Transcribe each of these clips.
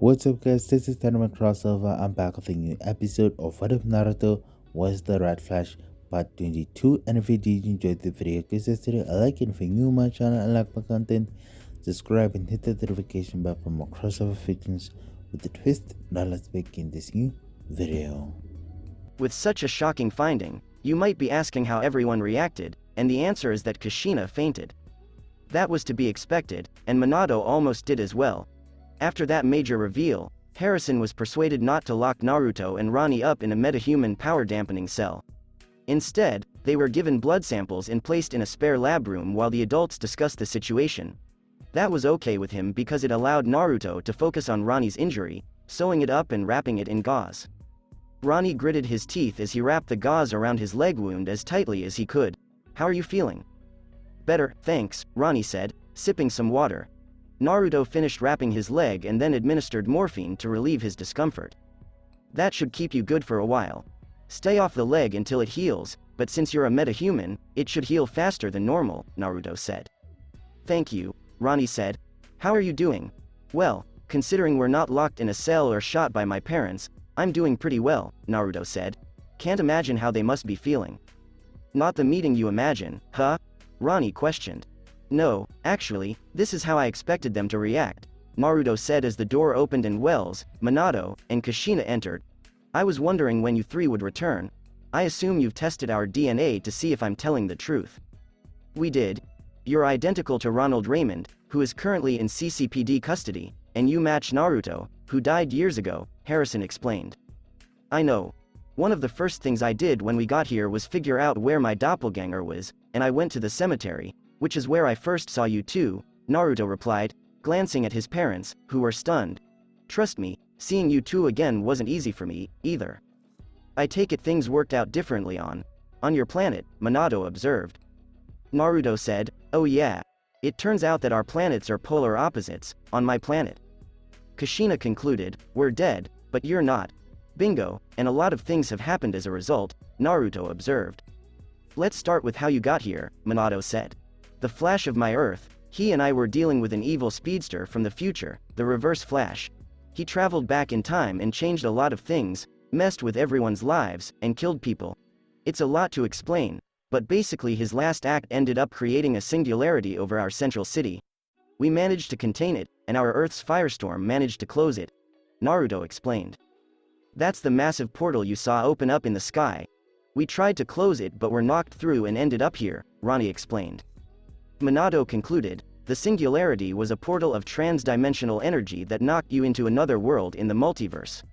What's up guys, this is Tournament Crossover. I'm back with a new episode of What If Naruto Was the Red Flash Part 22. And if you did enjoy the video, please consider a like, and if you're new to my channel and like my content, subscribe and hit the notification bell for more crossover fictions with the twist. Now let's begin this new video. With such a shocking finding, you might be asking how everyone reacted, and the answer is that Kushina fainted. That was to be expected, and Minato almost did as well. After that major reveal, Harrison was persuaded not to lock Naruto and Ronnie up in a metahuman power-dampening cell. Instead, they were given blood samples and placed in a spare lab room while the adults discussed the situation. That was okay with him because it allowed Naruto to focus on Ronnie's injury, sewing it up and wrapping it in gauze. Ronnie gritted his teeth as he wrapped the gauze around his leg wound as tightly as he could. "How are you feeling?" "Better, thanks," Ronnie said, sipping some water. Naruto finished wrapping his leg and then administered morphine to relieve his discomfort. "That should keep you good for a while. Stay off the leg until it heals, but since you're a metahuman, it should heal faster than normal," Naruto said. "Thank you," Ronnie said. "How are you doing?" "Well, considering we're not locked in a cell or shot by my parents, I'm doing pretty well," Naruto said. "Can't imagine how they must be feeling." "Not the meeting you imagine, huh?" Ronnie questioned. "No, actually, this is how I expected them to react," Naruto said as the door opened and Wells, Minato, and Kushina entered. "I was wondering when you three would return. I assume you've tested our DNA to see if I'm telling the truth." "We did. You're identical to Ronald Raymond, who is currently in CCPD custody, and you match Naruto, who died years ago," Harrison explained. "I know. One of the first things I did when we got here was figure out where my doppelganger was, and I went to the cemetery, which is where I first saw you two," Naruto replied, glancing at his parents, who were stunned. "Trust me, seeing you two again wasn't easy for me, either." "I take it things worked out differently on your planet," Minato observed. Naruto said, "Oh yeah. It turns out that our planets are polar opposites. On my planet," Kushina concluded, "we're dead, but you're not. Bingo, and a lot of things have happened as a result," Naruto observed. "Let's start with how you got here," Minato said. "The Flash of my Earth, he and I were dealing with an evil speedster from the future, the Reverse Flash. He traveled back in time and changed a lot of things, messed with everyone's lives, and killed people. It's a lot to explain, but basically his last act ended up creating a singularity over our central city. We managed to contain it, and our Earth's firestorm managed to close it," Naruto explained. "That's the massive portal you saw open up in the sky. We tried to close it but were knocked through and ended up here," Ronnie explained. Minato concluded, "The singularity was a portal of trans-dimensional energy that knocked you into another world in the multiverse."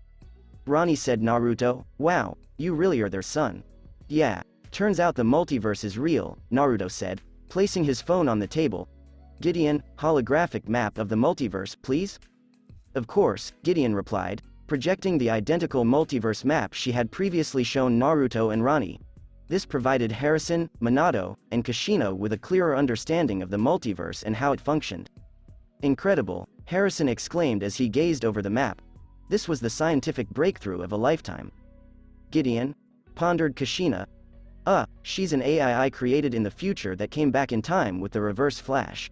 Ronnie said. Naruto, "Wow, you really are their son." "Yeah, turns out the multiverse is real," Naruto said, placing his phone on the table. "Gideon, holographic map of the multiverse, please?" "Of course," Gideon replied, projecting the identical multiverse map she had previously shown Naruto and Ronnie. This provided Harrison, Minato, and Kushina with a clearer understanding of the multiverse and how it functioned. "Incredible," Harrison exclaimed as he gazed over the map. "This was the scientific breakthrough of a lifetime." "Gideon?" pondered Kushina. She's an AI created in the future that came back in time with the Reverse Flash.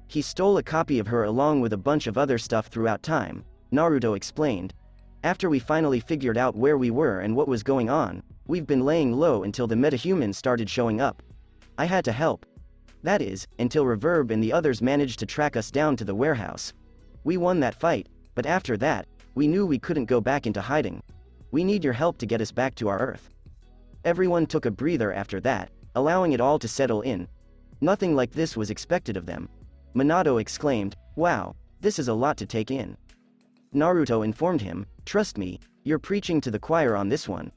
He stole a copy of her along with a bunch of other stuff throughout time," Naruto explained. "After we finally figured out where we were and what was going on, we've been laying low until the metahumans started showing up. I had to help. That is, until Reverb and the others managed to track us down to the warehouse. We won that fight, but after that, we knew we couldn't go back into hiding. We need your help to get us back to our Earth." Everyone took a breather after that, allowing it all to settle in. Nothing like this was expected of them. Minato exclaimed, "Wow, this is a lot to take in." Naruto informed him, "Trust me, you're preaching to the choir on this one.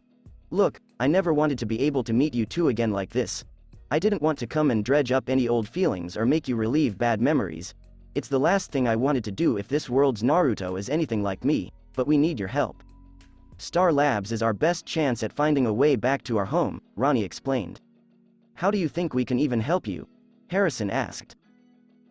Look, I never wanted to be able to meet you two again like this. I didn't want to come and dredge up any old feelings or make you relive bad memories. It's the last thing I wanted to do if this world's Naruto is anything like me, but we need your help. Star Labs is our best chance at finding a way back to our home," Ronnie explained. "How do you think we can even help you?" Harrison asked.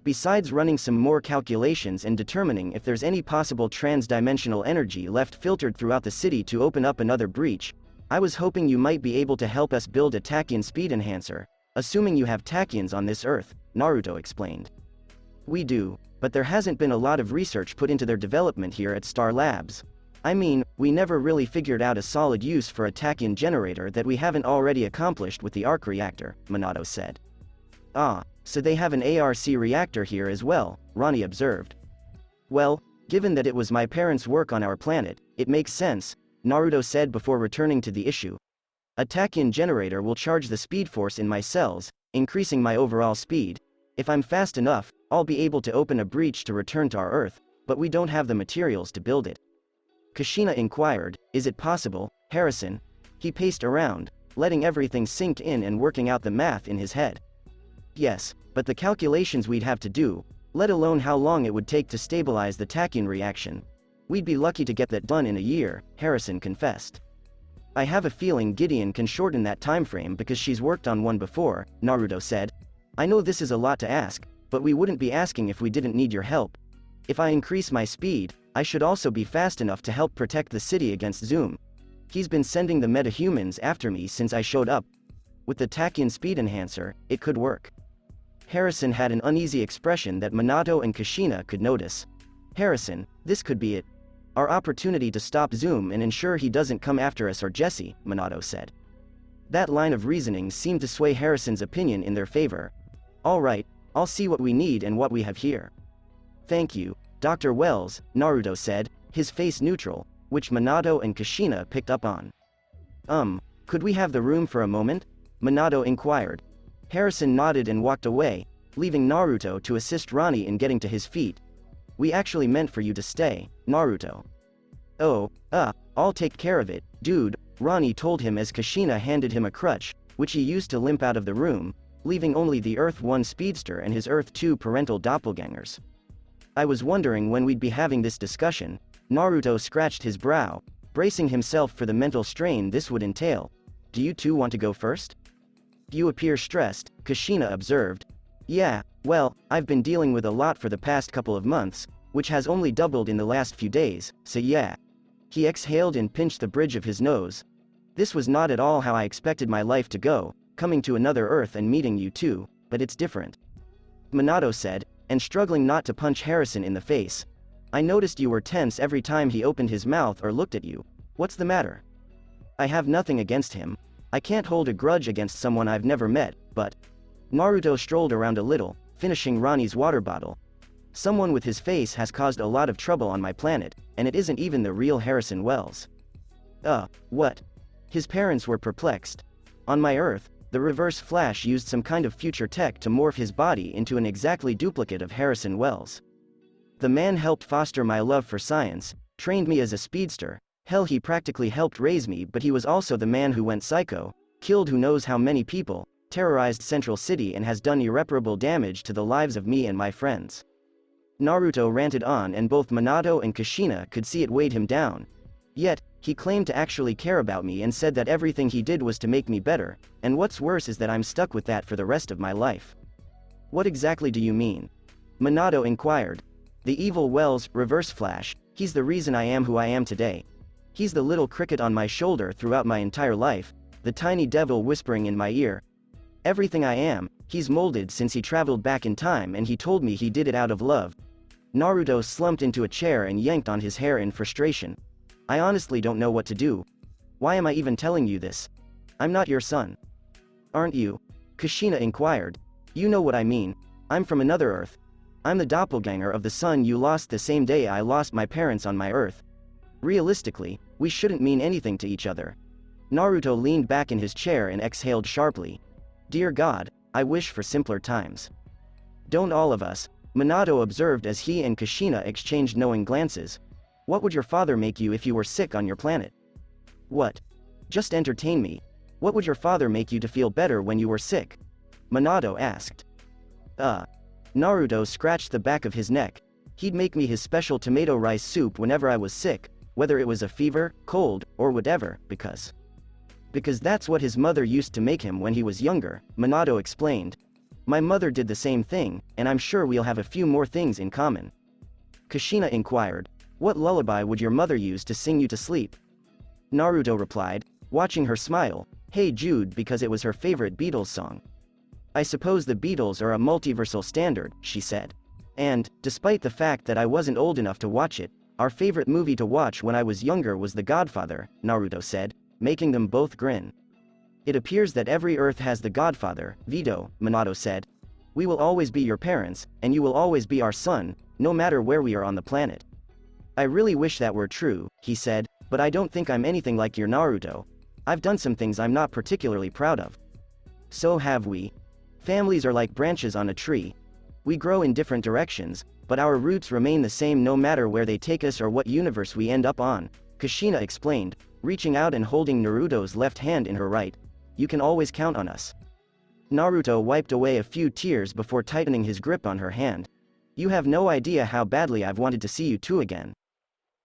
"Besides running some more calculations and determining if there's any possible trans-dimensional energy left filtered throughout the city to open up another breach, I was hoping you might be able to help us build a tachyon speed enhancer, assuming you have tachyons on this Earth," Naruto explained. We do, but there hasn't been a lot of research put into their development here at Star Labs. I mean, we never really figured out a solid use for a tachyon generator that we haven't already accomplished with the arc reactor, Minato said. Ah, so they have an ARC reactor here as well, Ronnie observed. Well, given that it was my parents' work on our planet, it makes sense, Naruto said before returning to the issue. A tachyon generator will charge the speed force in my cells, increasing my overall speed. If I'm fast enough, I'll be able to open a breach to return to our Earth, but we don't have the materials to build it. Kushina inquired, is it possible, Harrison? He paced around, letting everything sink in and working out the math in his head. Yes, but the calculations we'd have to do, let alone how long it would take to stabilize the tachyon reaction. We'd be lucky to get that done in a year, Harrison confessed. I have a feeling Gideon can shorten that timeframe because she's worked on one before, Naruto said. I know this is a lot to ask, but we wouldn't be asking if we didn't need your help. If I increase my speed, I should also be fast enough to help protect the city against Zoom. He's been sending the metahumans after me since I showed up. With the tachyon speed enhancer, it could work. Harrison had an uneasy expression that Minato and Kushina could notice. Harrison, this could be it. Our opportunity to stop Zoom and ensure he doesn't come after us or Jesse, Minato said. That line of reasoning seemed to sway Harrison's opinion in their favor. All right, I'll see what we need and what we have here. Thank you, Dr. Wells, Naruto said, his face neutral, which Minato and Kushina picked up on. Could we have the room for a moment? Minato inquired. Harrison nodded and walked away, leaving Naruto to assist Ronnie in getting to his feet. We actually meant for you to stay, Naruto. Oh, I'll take care of it, dude, Ronnie told him as Kushina handed him a crutch, which he used to limp out of the room, leaving only the Earth 1 speedster and his Earth 2 parental doppelgangers. I was wondering when we'd be having this discussion. Naruto scratched his brow, bracing himself for the mental strain this would entail. Do you two want to go first? You appear stressed, Kushina observed. Yeah, well, I've been dealing with a lot for the past couple of months, which has only doubled in the last few days, so yeah. He exhaled and pinched the bridge of his nose. This was not at all how I expected my life to go, coming to another Earth and meeting you two, but it's different. Minato said, and struggling not to punch Harrison in the face. I noticed you were tense every time he opened his mouth or looked at you. What's the matter? I have nothing against him. I can't hold a grudge against someone I've never met, but... Naruto strolled around a little, finishing Ronnie's water bottle. Someone with his face has caused a lot of trouble on my planet, and it isn't even the real Harrison Wells. What? His parents were perplexed. On my Earth, the Reverse Flash used some kind of future tech to morph his body into an exactly duplicate of Harrison Wells. The man helped foster my love for science, trained me as a speedster, hell he practically helped raise me, but he was also the man who went psycho, killed who knows how many people, terrorized Central City and has done irreparable damage to the lives of me and my friends. Naruto ranted on and both Minato and Kushina could see it weighed him down. Yet, he claimed to actually care about me and said that everything he did was to make me better, and what's worse is that I'm stuck with that for the rest of my life. What exactly do you mean? Minato inquired. The evil Wells, Reverse Flash, he's the reason I am who I am today. He's the little cricket on my shoulder throughout my entire life, the tiny devil whispering in my ear. Everything I am, he's molded since he traveled back in time and he told me he did it out of love. Naruto slumped into a chair and yanked on his hair in frustration. I honestly don't know what to do. Why am I even telling you this? I'm not your son. Aren't you? Kushina inquired. You know what I mean. I'm from another Earth. I'm the doppelganger of the son you lost the same day I lost my parents on my Earth. Realistically, we shouldn't mean anything to each other. Naruto leaned back in his chair and exhaled sharply. Dear God, I wish for simpler times. Don't all of us? Minato observed as he and Kushina exchanged knowing glances. What would your father make you if you were sick on your planet? What? Just entertain me. What would your father make you to feel better when you were sick? Minato asked. Naruto scratched the back of his neck. He'd make me his special tomato rice soup whenever I was sick, whether it was a fever, cold, or whatever, because that's what his mother used to make him when he was younger, Minato explained. My mother did the same thing, and I'm sure we'll have a few more things in common. Kushina inquired. What lullaby would your mother use to sing you to sleep? Naruto replied, watching her smile, Hey Jude, because it was her favorite Beatles song. I suppose the Beatles are a multiversal standard, she said. And, despite the fact that I wasn't old enough to watch it, our favorite movie to watch when I was younger was The Godfather, Naruto said, making them both grin. It appears that every Earth has the Godfather, Vito, Minato said. We will always be your parents, and you will always be our son, no matter where we are on the planet. I really wish that were true, he said, but I don't think I'm anything like your Naruto. I've done some things I'm not particularly proud of. So have we. Families are like branches on a tree. We grow in different directions, but our roots remain the same no matter where they take us or what universe we end up on, Kushina explained, reaching out and holding Naruto's left hand in her right. You can always count on us. Naruto wiped away a few tears before tightening his grip on her hand. You have no idea how badly I've wanted to see you two again.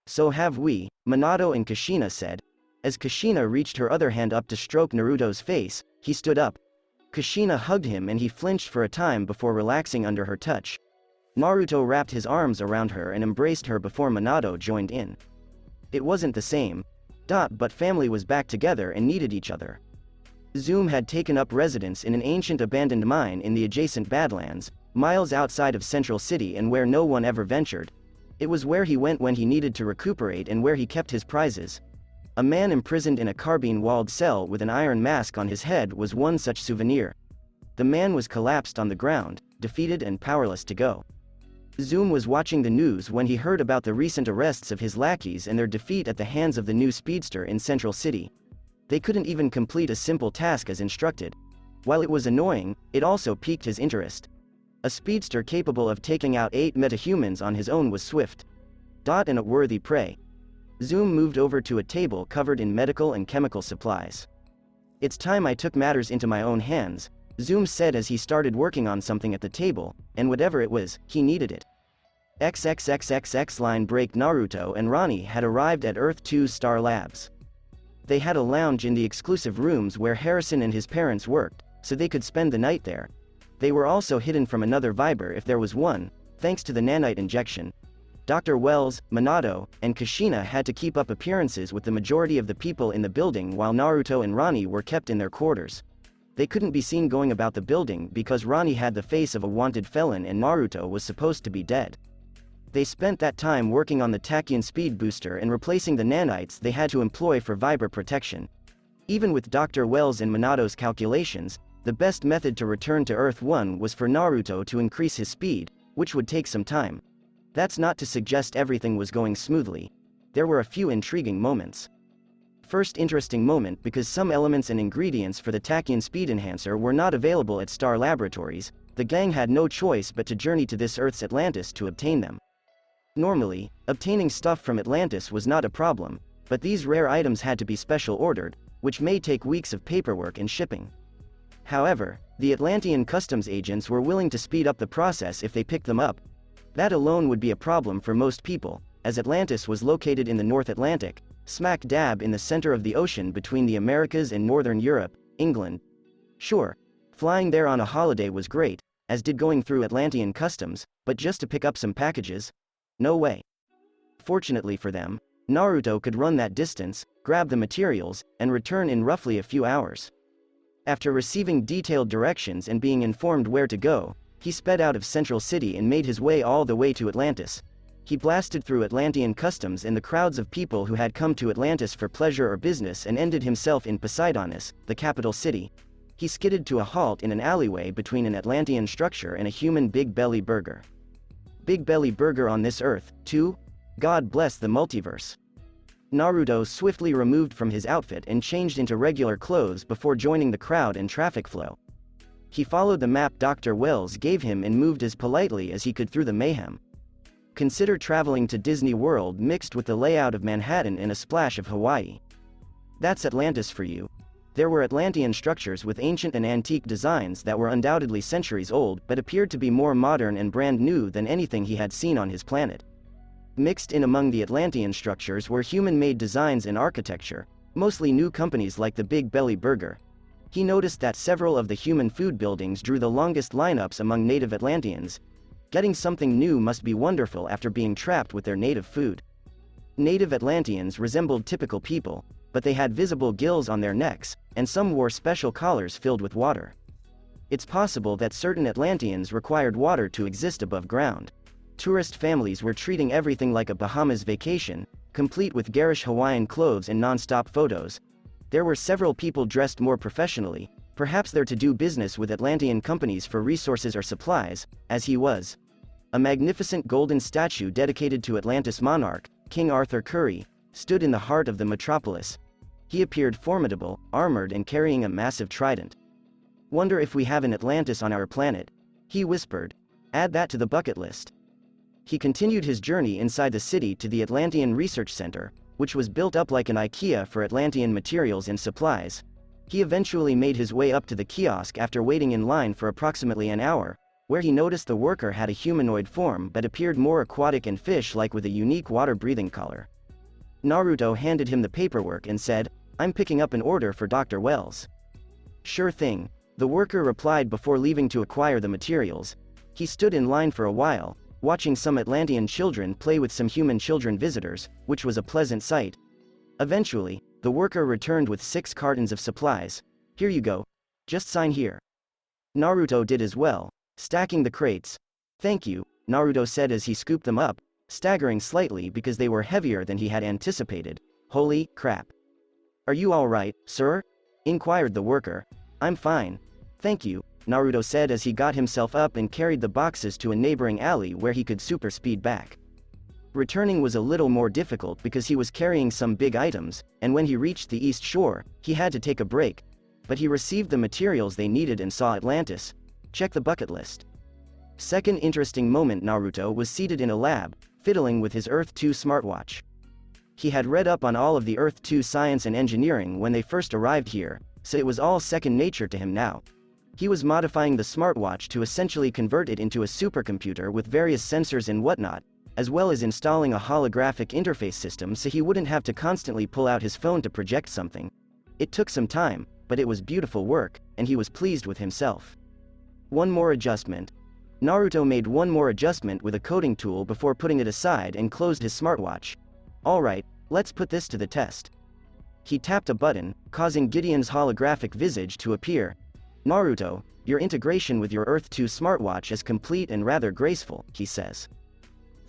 So have we, Minato and Kushina said. As Kushina reached her other hand up to stroke Naruto's face, he stood up. Kushina hugged him and he flinched for a time before relaxing under her touch. Naruto wrapped his arms around her and embraced her before Minato joined in. It wasn't the same. But family was back together and needed each other. Zoom had taken up residence in an ancient abandoned mine in the adjacent Badlands, miles outside of Central City and where no one ever ventured. It was where he went when he needed to recuperate and where he kept his prizes. A man imprisoned in a carbine-walled cell with an iron mask on his head was one such souvenir. The man was collapsed on the ground, defeated and powerless to go. Zoom was watching the news when he heard about the recent arrests of his lackeys and their defeat at the hands of the new speedster in Central City. They couldn't even complete a simple task as instructed. While it was annoying, it also piqued his interest. A speedster capable of taking out 8 metahumans on his own was swift. And a worthy prey. Zoom moved over to a table covered in medical and chemical supplies. It's time I took matters into my own hands, Zoom said as he started working on something at the table, and whatever it was, he needed it. XXXXX line break. Naruto and Ronnie had arrived at Earth 2's Star Labs. They had a lounge in the exclusive rooms where Harrison and his parents worked, so they could spend the night there. They were also hidden from another Viber if there was one, thanks to the nanite injection. Dr. Wells, Minato, and Kushina had to keep up appearances with the majority of the people in the building while Naruto and Ronnie were kept in their quarters. They couldn't be seen going about the building because Ronnie had the face of a wanted felon and Naruto was supposed to be dead. They spent that time working on the Tachyon speed booster and replacing the nanites they had to employ for Viber protection. Even with Dr. Wells and Minato's calculations, the best method to return to Earth 1 was for Naruto to increase his speed, which would take some time. That's not to suggest everything was going smoothly. There were a few intriguing moments. First interesting moment because some elements and ingredients for the Tachyon speed enhancer were not available at Star Laboratories, the gang had no choice but to journey to this Earth's Atlantis to obtain them. Normally, obtaining stuff from Atlantis was not a problem, but these rare items had to be special ordered, which may take weeks of paperwork and shipping. However, the Atlantean customs agents were willing to speed up the process if they picked them up. That alone would be a problem for most people, as Atlantis was located in the North Atlantic, smack dab in the center of the ocean between the Americas and Northern Europe, England. Sure, flying there on a holiday was great, as did going through Atlantean customs, but just to pick up some packages? No way. Fortunately for them, Naruto could run that distance, grab the materials, and return in roughly a few hours. After receiving detailed directions and being informed where to go, he sped out of Central City and made his way all the way to Atlantis. He blasted through Atlantean customs and the crowds of people who had come to Atlantis for pleasure or business and ended himself in Poseidonis, the capital city. He skidded to a halt in an alleyway between an Atlantean structure and a human Big Belly Burger. Big Belly Burger on this Earth, too? God bless the multiverse. Naruto swiftly removed from his outfit and changed into regular clothes before joining the crowd and traffic flow. He followed the map Dr. Wells gave him and moved as politely as he could through the mayhem. Consider traveling to Disney World mixed with the layout of Manhattan and a splash of Hawaii. That's Atlantis for you. There were Atlantean structures with ancient and antique designs that were undoubtedly centuries old but appeared to be more modern and brand new than anything he had seen on his planet. Mixed in among the Atlantean structures were human-made designs and architecture, mostly new companies like the Big Belly Burger. He noticed that several of the human food buildings drew the longest lineups among native Atlanteans. Getting something new must be wonderful after being trapped with their native food. Native Atlanteans resembled typical people, but they had visible gills on their necks, and some wore special collars filled with water. It's possible that certain Atlanteans required water to exist above ground. Tourist families were treating everything like a Bahamas vacation, complete with garish Hawaiian clothes and non-stop photos. There were several people dressed more professionally, perhaps there to do business with Atlantean companies for resources or supplies, as he was. A magnificent golden statue dedicated to Atlantis monarch, King Arthur Curry, stood in the heart of the metropolis. He appeared formidable, armored and carrying a massive trident. "Wonder if we have an Atlantis on our planet," he whispered. "Add that to the bucket list." He continued his journey inside the city to the Atlantean Research Center, which was built up like an IKEA for Atlantean materials and supplies. He eventually made his way up to the kiosk after waiting in line for approximately an hour, where he noticed the worker had a humanoid form but appeared more aquatic and fish-like with a unique water-breathing color. Naruto handed him the paperwork and said, "I'm picking up an order for Dr. Wells." "Sure thing," the worker replied before leaving to acquire the materials. He stood in line for a while, watching some Atlantean children play with some human children visitors, which was a pleasant sight. Eventually, the worker returned with 6 cartons of supplies. "Here you go. Just sign here." Naruto did as well, stacking the crates. "Thank you," Naruto said as he scooped them up, staggering slightly because they were heavier than he had anticipated. "Holy crap. Are you all right, sir?" inquired the worker. "I'm fine. Thank you," Naruto said as he got himself up and carried the boxes to a neighboring alley where he could super speed back. Returning was a little more difficult because he was carrying some big items, and when he reached the east shore, he had to take a break. But he received the materials they needed and saw Atlantis. Check the bucket list. Second interesting moment, Naruto was seated in a lab, fiddling with his Earth 2 smartwatch. He had read up on all of the Earth 2 science and engineering when they first arrived here, so it was all second nature to him now. He was modifying the smartwatch to essentially convert it into a supercomputer with various sensors and whatnot, as well as installing a holographic interface system so he wouldn't have to constantly pull out his phone to project something. It took some time, but it was beautiful work, and he was pleased with himself. One more adjustment. Naruto made one more adjustment with a coding tool before putting it aside and closed his smartwatch. "Alright, let's put this to the test." He tapped a button, causing Gideon's holographic visage to appear. "Naruto, your integration with your Earth 2 smartwatch is complete and rather graceful," he says.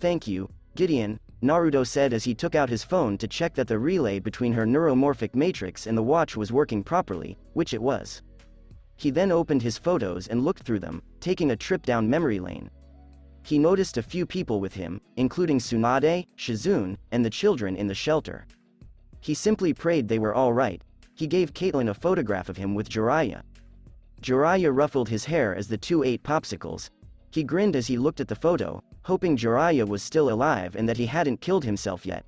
"Thank you, Gideon," Naruto said as he took out his phone to check that the relay between her neuromorphic matrix and the watch was working properly, which it was. He then opened his photos and looked through them, taking a trip down memory lane. He noticed a few people with him, including Tsunade, Shizune, and the children in the shelter. He simply prayed they were all right. He gave Caitlin a photograph of him with Jiraiya. Jiraiya ruffled his hair as the two ate popsicles. He grinned as he looked at the photo, hoping Jiraiya was still alive and that he hadn't killed himself yet.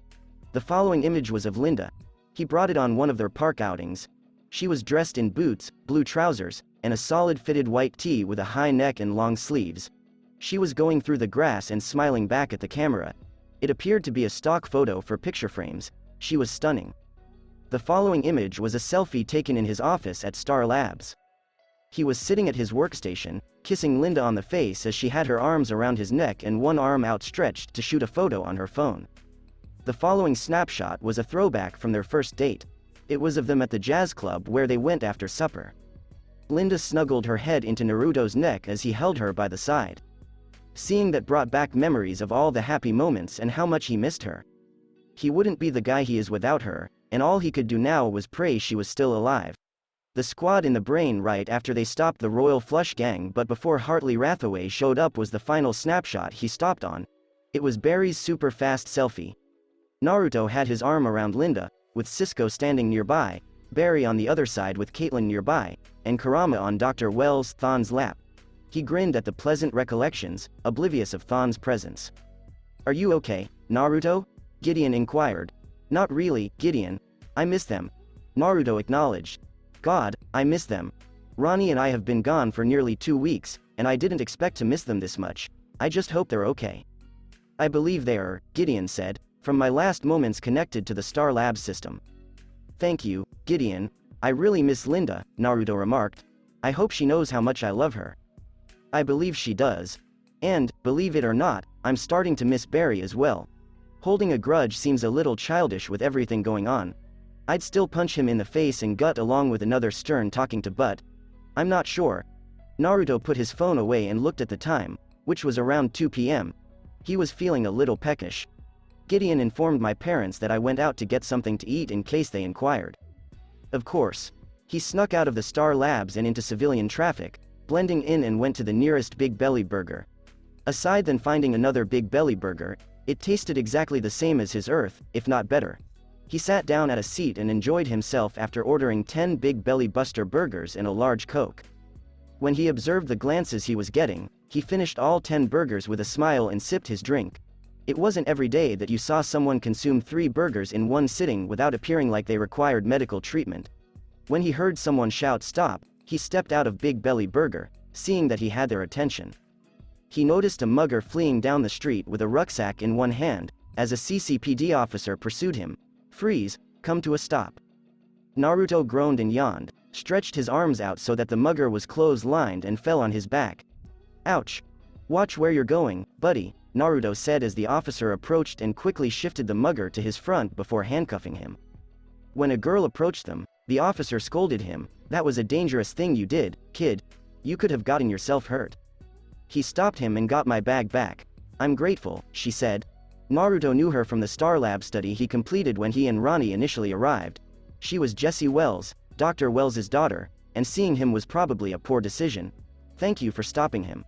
The following image was of Linda. He brought it on one of their park outings. She was dressed in boots, blue trousers, and a solid fitted white tee with a high neck and long sleeves. She was going through the grass and smiling back at the camera. It appeared to be a stock photo for picture frames. She was stunning. The following image was a selfie taken in his office at Star Labs. He was sitting at his workstation, kissing Linda on the face as she had her arms around his neck and one arm outstretched to shoot a photo on her phone. The following snapshot was a throwback from their first date. It was of them at the jazz club where they went after supper. Linda snuggled her head into Naruto's neck as he held her by the side. Seeing that brought back memories of all the happy moments and how much he missed her. He wouldn't be the guy he is without her, and all he could do now was pray she was still alive. The squad in the brain right after they stopped the Royal Flush Gang, but before Hartley Rathaway showed up was the final snapshot he stopped on. It was Barry's super fast selfie. Naruto had his arm around Linda, with Cisco standing nearby, Barry on the other side with Caitlin nearby, and Kurama on Dr. Wells' Thon's lap. He grinned at the pleasant recollections, oblivious of Thon's presence. "Are you okay, Naruto?" Gideon inquired. "Not really, Gideon. I miss them." Naruto acknowledged. "God, I miss them. Ronnie and I have been gone for nearly 2 weeks, and I didn't expect to miss them this much. I just hope they're okay." "I believe they are," Gideon said, "from my last moments connected to the Star Labs system." "Thank you, Gideon. I really miss Linda," Naruto remarked. "I hope she knows how much I love her." "I believe she does. And, believe it or not, I'm starting to miss Barry as well. Holding a grudge seems a little childish with everything going on. I'd still punch him in the face and gut along with another stern talking to but I'm not sure." Naruto put his phone away and looked at the time, which was around 2 p.m. He was feeling a little peckish. Gideon informed my parents that I went out to get something to eat in case they inquired. Of course. He snuck out of the Star Labs and into civilian traffic, blending in and went to the nearest Big Belly Burger. Aside than finding another Big Belly Burger, it tasted exactly the same as his Earth, if not better. He sat down at a seat and enjoyed himself after ordering 10 Big Belly Buster burgers and a large Coke. When he observed the glances he was getting, he finished all 10 burgers with a smile and sipped his drink. It wasn't every day that you saw someone consume 3 burgers in one sitting without appearing like they required medical treatment. When he heard someone shout "Stop," he stepped out of Big Belly Burger, seeing that he had their attention. He noticed a mugger fleeing down the street with a rucksack in one hand, as a CCPD officer pursued him. "Freeze, come to a stop." Naruto groaned and yawned, stretched his arms out so that the mugger was close-lined and fell on his back. "Ouch. Watch where you're going, buddy," Naruto said as the officer approached and quickly shifted the mugger to his front before handcuffing him. When a girl approached them, the officer scolded him, "That was a dangerous thing you did, kid. You could have gotten yourself hurt." He stopped him and got my bag back. "I'm grateful," she said. Naruto knew her from the Star Lab study he completed when he and Ronnie initially arrived. She was Jessie Wells, Dr. Wells's daughter, and seeing him was probably a poor decision. "Thank you for stopping him."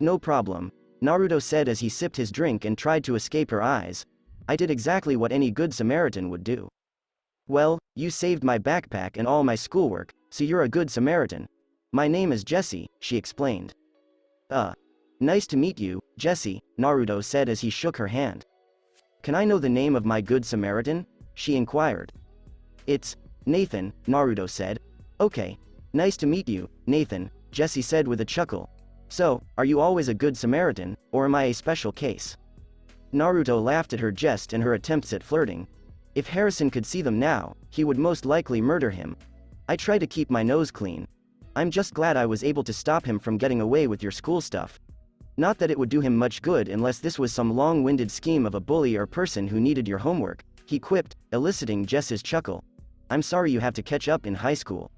"No problem," Naruto said as he sipped his drink and tried to escape her eyes. "I did exactly what any good Samaritan would do." "Well, you saved my backpack and all my schoolwork, so you're a good Samaritan. My name is Jessie," she explained. Nice to meet you, Jessie," Naruto said as he shook her hand. "Can I know the name of my good Samaritan?" she inquired. "It's Nathan," Naruto said. "Okay. Nice to meet you, Nathan," Jessie said with a chuckle. "So, are you always a good Samaritan, or am I a special case?" Naruto laughed at her jest and her attempts at flirting. If Harrison could see them now, he would most likely murder him. "I try to keep my nose clean. I'm just glad I was able to stop him from getting away with your school stuff. Not that it would do him much good unless this was some long-winded scheme of a bully or person who needed your homework," he quipped, eliciting Jess's chuckle. "I'm sorry you have to catch up in high school."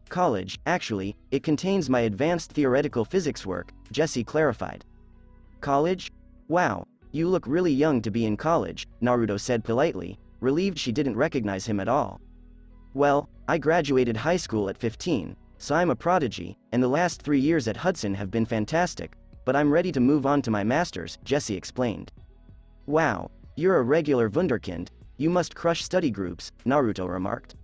"College, actually, it contains my advanced theoretical physics work," Jessie clarified. "College? Wow, you look really young to be in college," Naruto said politely, relieved she didn't recognize him at all. "Well, I graduated high school at 15, so I'm a prodigy, and the last 3 years at Hudson have been fantastic, but I'm ready to move on to my master's," Jessie explained. "Wow, you're a regular wunderkind, you must crush study groups," Naruto remarked.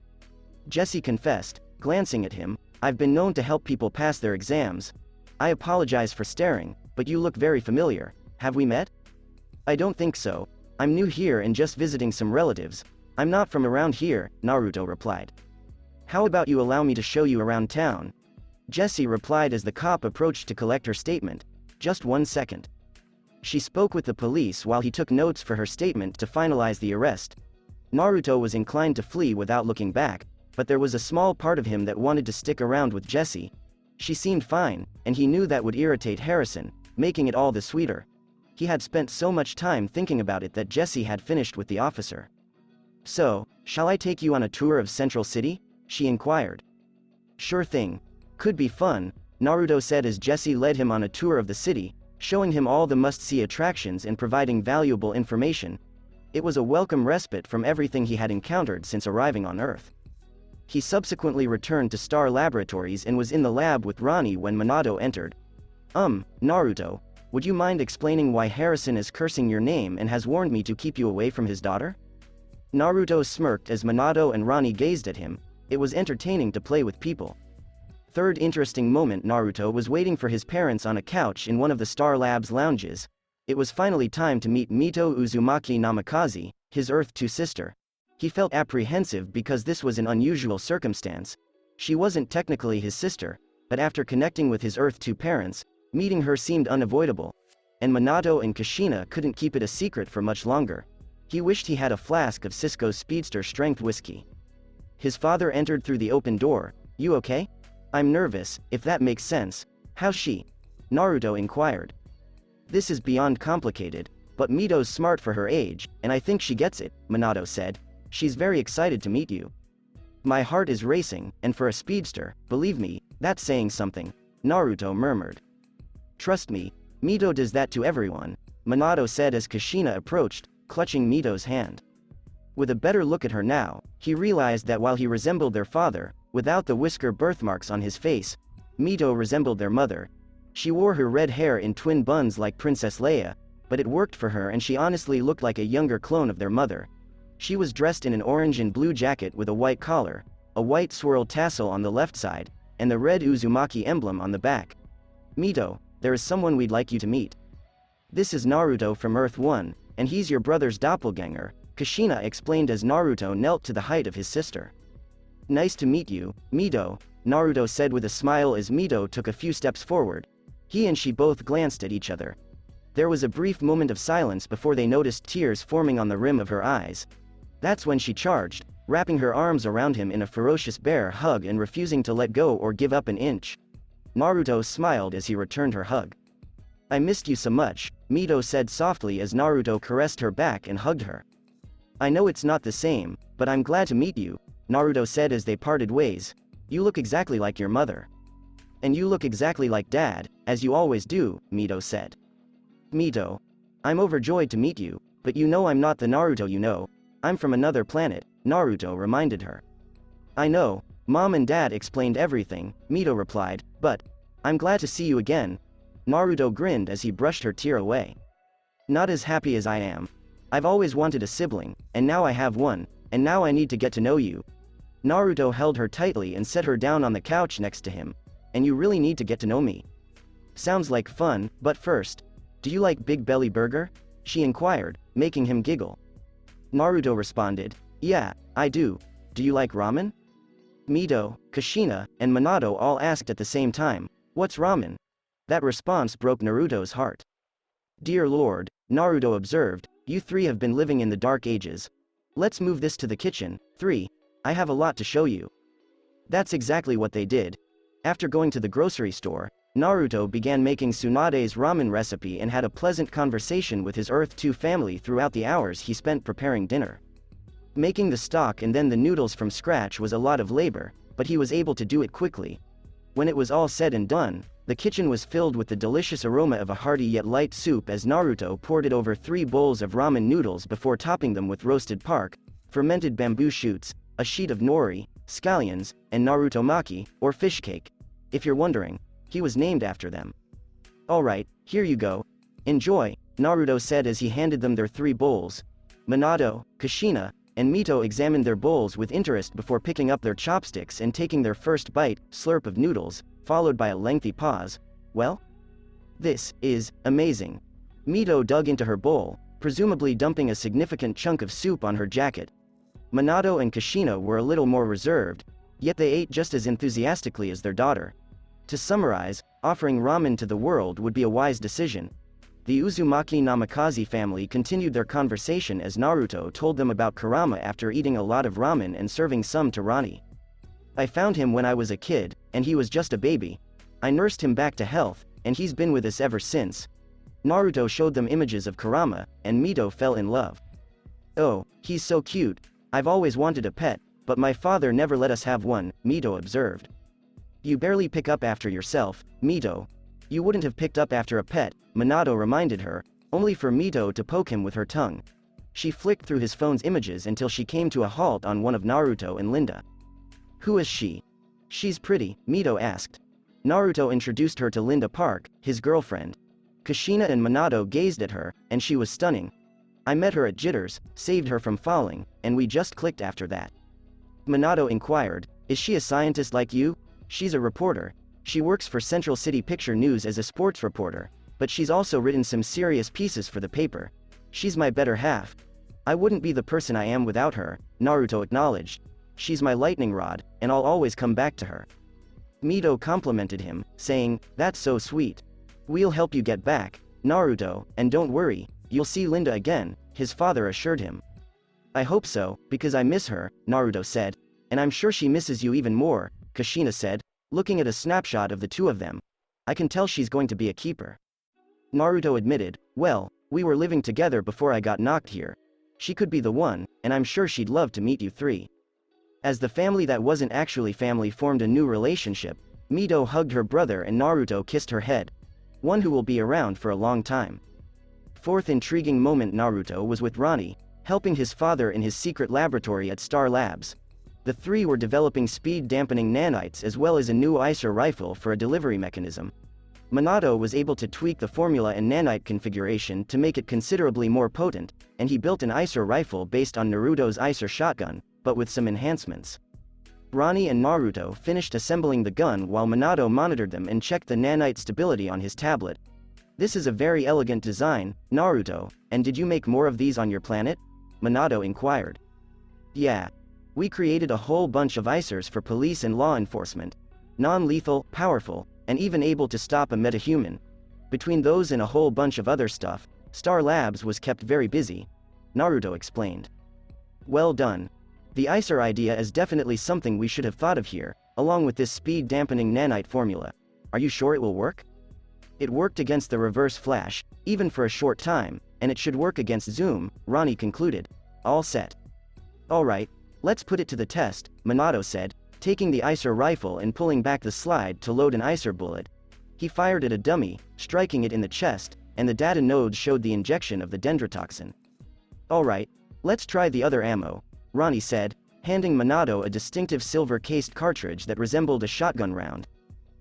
Jessie confessed, glancing at him, "I've been known to help people pass their exams. I apologize for staring, but you look very familiar. Have we met?" "I don't think so. I'm new here and just visiting some relatives. I'm not from around here," Naruto replied. "How about you allow me to show you around town?" Jessie replied as the cop approached to collect her statement. "Just 1 second." She spoke with the police while he took notes for her statement to finalize the arrest. Naruto was inclined to flee without looking back, but there was a small part of him that wanted to stick around with Jessie. She seemed fine, and he knew that would irritate Harrison, making it all the sweeter. He had spent so much time thinking about it that Jessie had finished with the officer. "So, shall I take you on a tour of Central City?" she inquired. "Sure thing. Could be fun," Naruto said as Jessie led him on a tour of the city, showing him all the must-see attractions and providing valuable information. It was a welcome respite from everything he had encountered since arriving on Earth. He subsequently returned to Star Laboratories and was in the lab with Ronnie when Minato entered. Naruto, would you mind explaining why Harrison is cursing your name and has warned me to keep you away from his daughter?" Naruto smirked as Minato and Ronnie gazed at him. It was entertaining to play with people. Third interesting moment, Naruto was waiting for his parents on a couch in one of the Star Labs lounges. It was finally time to meet Mito Uzumaki Namikaze, his Earth 2 sister. He felt apprehensive because this was an unusual circumstance. She wasn't technically his sister, but after connecting with his Earth 2 parents, meeting her seemed unavoidable. And Minato and Kushina couldn't keep it a secret for much longer. He wished he had a flask of Cisco's Speedster strength whiskey. His father entered through the open door. "You okay?" "I'm nervous, if that makes sense. How's she?" Naruto inquired. "This is beyond complicated, but Mito's smart for her age, and I think she gets it," Minato said. "She's very excited to meet you." "My heart is racing, and for a speedster, believe me, that's saying something," Naruto murmured. "Trust me, Mito does that to everyone," Minato said as Kushina approached, clutching Mito's hand. With a better look at her now, he realized that while he resembled their father, without the whisker birthmarks on his face, Mito resembled their mother. She wore her red hair in twin buns like Princess Leia, but it worked for her and she honestly looked like a younger clone of their mother. She was dressed in an orange and blue jacket with a white collar, a white swirled tassel on the left side, and the red Uzumaki emblem on the back. Mito, there is someone we'd like you to meet. This is Naruto from Earth 1, and he's your brother's doppelganger, Kushina explained as Naruto knelt to the height of his sister. Nice to meet you, Mito, Naruto said with a smile as Mito took a few steps forward. He and she both glanced at each other. There was a brief moment of silence before they noticed tears forming on the rim of her eyes. That's when she charged, wrapping her arms around him in a ferocious bear hug and refusing to let go or give up an inch. Naruto smiled as he returned her hug. I missed you so much, Mito said softly as Naruto caressed her back and hugged her. I know it's not the same, but I'm glad to meet you, Naruto said as they parted ways. You look exactly like your mother. And you look exactly like Dad, as you always do, Mito said. Mito. I'm overjoyed to meet you, but you know I'm not the Naruto you know. I'm from another planet, Naruto reminded her. I know, Mom and Dad explained everything, Mito replied, but I'm glad to see you again. Naruto grinned as he brushed her tear away. Not as happy as I am. I've always wanted a sibling, and now I have one, and now I need to get to know you. Naruto held her tightly and set her down on the couch next to him. And you really need to get to know me. Sounds like fun, but first, do you like Big Belly Burger? She inquired, making him giggle. Naruto responded, yeah, I do. Do you like ramen? Mito, Kushina, and Minato all asked at the same time, what's ramen? That response broke Naruto's heart. Dear Lord, Naruto observed, you three have been living in the Dark Ages. Let's move this to the kitchen. 3. I have a lot to show you. That's exactly what they did. After going to the grocery store, Naruto began making Tsunade's ramen recipe and had a pleasant conversation with his Earth 2 family throughout the hours he spent preparing dinner. Making the stock and then the noodles from scratch was a lot of labor, but he was able to do it quickly. When it was all said and done, the kitchen was filled with the delicious aroma of a hearty yet light soup as Naruto poured it over 3 bowls of ramen noodles before topping them with roasted pork, fermented bamboo shoots, a sheet of nori, scallions, and Naruto maki, or fish cake. If you're wondering, he was named after them. Alright, here you go. Enjoy, Naruto said as he handed them their 3 bowls. Minato, Kushina, and Mito examined their bowls with interest before picking up their chopsticks and taking their first bite, slurp of noodles, followed by a lengthy pause. Well? This is amazing. Mito dug into her bowl, presumably dumping a significant chunk of soup on her jacket. Minato and Kushina were a little more reserved, yet they ate just as enthusiastically as their daughter. To summarize, offering ramen to the world would be a wise decision. The Uzumaki Namikaze family continued their conversation as Naruto told them about Kurama after eating a lot of ramen and serving some to Ronnie. I found him when I was a kid, and he was just a baby. I nursed him back to health, and he's been with us ever since. Naruto showed them images of Kurama, and Mito fell in love. Oh, he's so cute. I've always wanted a pet, but my father never let us have one, Mito observed. You barely pick up after yourself, Mito. You wouldn't have picked up after a pet, Minato reminded her, only for Mito to poke him with her tongue. She flicked through his phone's images until she came to a halt on one of Naruto and Linda. Who is she? She's pretty, Mito asked. Naruto introduced her to Linda Park, his girlfriend. Kushina and Minato gazed at her, and she was stunning. I met her at Jitters, saved her from falling, and we just clicked after that. Minato inquired, is she a scientist like you? She's a reporter. She works for Central City Picture News as a sports reporter, but she's also written some serious pieces for the paper. She's my better half. I wouldn't be the person I am without her, Naruto acknowledged. She's my lightning rod, and I'll always come back to her. Mito complimented him, saying, that's so sweet. We'll help you get back, Naruto, and don't worry, you'll see Linda again, his father assured him. I hope so, because I miss her, Naruto said, and I'm sure she misses you even more, Kushina said, looking at a snapshot of the two of them. I can tell she's going to be a keeper. Naruto admitted, well, we were living together before I got knocked here. She could be the one, and I'm sure she'd love to meet you 3. As the family that wasn't actually family formed a new relationship, Mito hugged her brother and Naruto kissed her head. One who will be around for a long time. Fourth intriguing moment, Naruto was with Ronnie, helping his father in his secret laboratory at Star Labs. The three were developing speed-dampening nanites as well as a new ICER rifle for a delivery mechanism. Minato was able to tweak the formula and nanite configuration to make it considerably more potent, and he built an ICER rifle based on Naruto's ICER shotgun, but with some enhancements. Ronnie and Naruto finished assembling the gun while Minato monitored them and checked the nanite stability on his tablet. "This is a very elegant design, Naruto, and did you make more of these on your planet?" Minato inquired. "Yeah. We created a whole bunch of ICERs for police and law enforcement. Non-lethal, powerful, and even able to stop a metahuman. Between those and a whole bunch of other stuff, Star Labs was kept very busy," Naruto explained. "Well done. The ICER idea is definitely something we should have thought of here, along with this speed-dampening nanite formula. Are you sure it will work?" "It worked against the reverse flash, even for a short time, and it should work against Zoom," Ronnie concluded. "All set." "Alright, let's put it to the test," Minato said, taking the ICER rifle and pulling back the slide to load an ICER bullet. He fired at a dummy, striking it in the chest, and the data node showed the injection of the dendrotoxin. "Alright, let's try the other ammo," Ronnie said, handing Minato a distinctive silver-cased cartridge that resembled a shotgun round.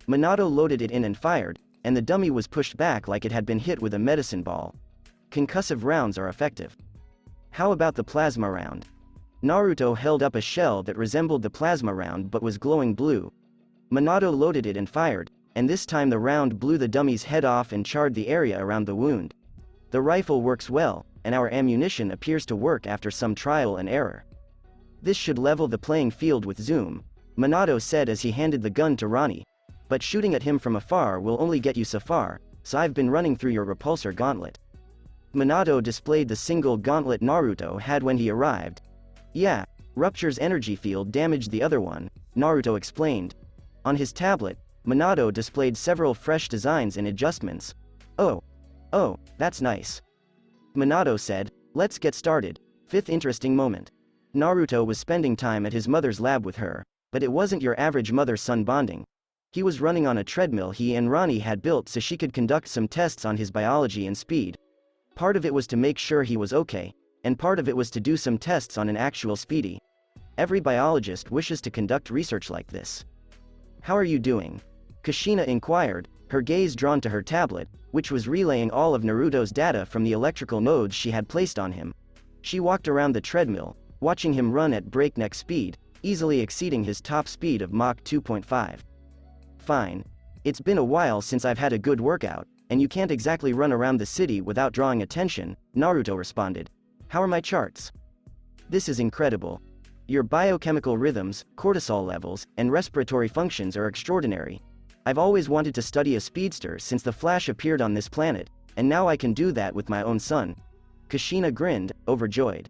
Minato loaded it in and fired, and the dummy was pushed back like it had been hit with a medicine ball. Concussive rounds are effective. "How about the plasma round?" Naruto held up a shell that resembled the plasma round but was glowing blue. Minato loaded it and fired, and this time the round blew the dummy's head off and charred the area around the wound. "The rifle works well, and our ammunition appears to work after some trial and error. This should level the playing field with Zoom," Minato said as he handed the gun to Ronnie. "But shooting at him from afar will only get you so far, so I've been running through your repulsor gauntlet." Minato displayed the single gauntlet Naruto had when he arrived. "Yeah, Rupture's energy field damaged the other one," Naruto explained. On his tablet, Minato displayed several fresh designs and adjustments. Oh, that's nice," Minato said. "Let's get started." Fifth interesting moment. Naruto was spending time at his mother's lab with her, but it wasn't your average mother-son bonding. He was running on a treadmill he and Ronnie had built so she could conduct some tests on his biology and speed. Part of it was to make sure he was okay, and part of it was to do some tests on an actual speedy. Every biologist wishes to conduct research like this. "How are you doing?" Kushina inquired, her gaze drawn to her tablet, which was relaying all of Naruto's data from the electrical nodes she had placed on him. She walked around the treadmill, watching him run at breakneck speed, easily exceeding his top speed of Mach 2.5. "Fine. It's been a while since I've had a good workout, and you can't exactly run around the city without drawing attention," Naruto responded. "How are my charts?" "This is incredible. Your biochemical rhythms, cortisol levels, and respiratory functions are extraordinary. I've always wanted to study a speedster since the Flash appeared on this planet, and now I can do that with my own son." Kushina grinned, overjoyed.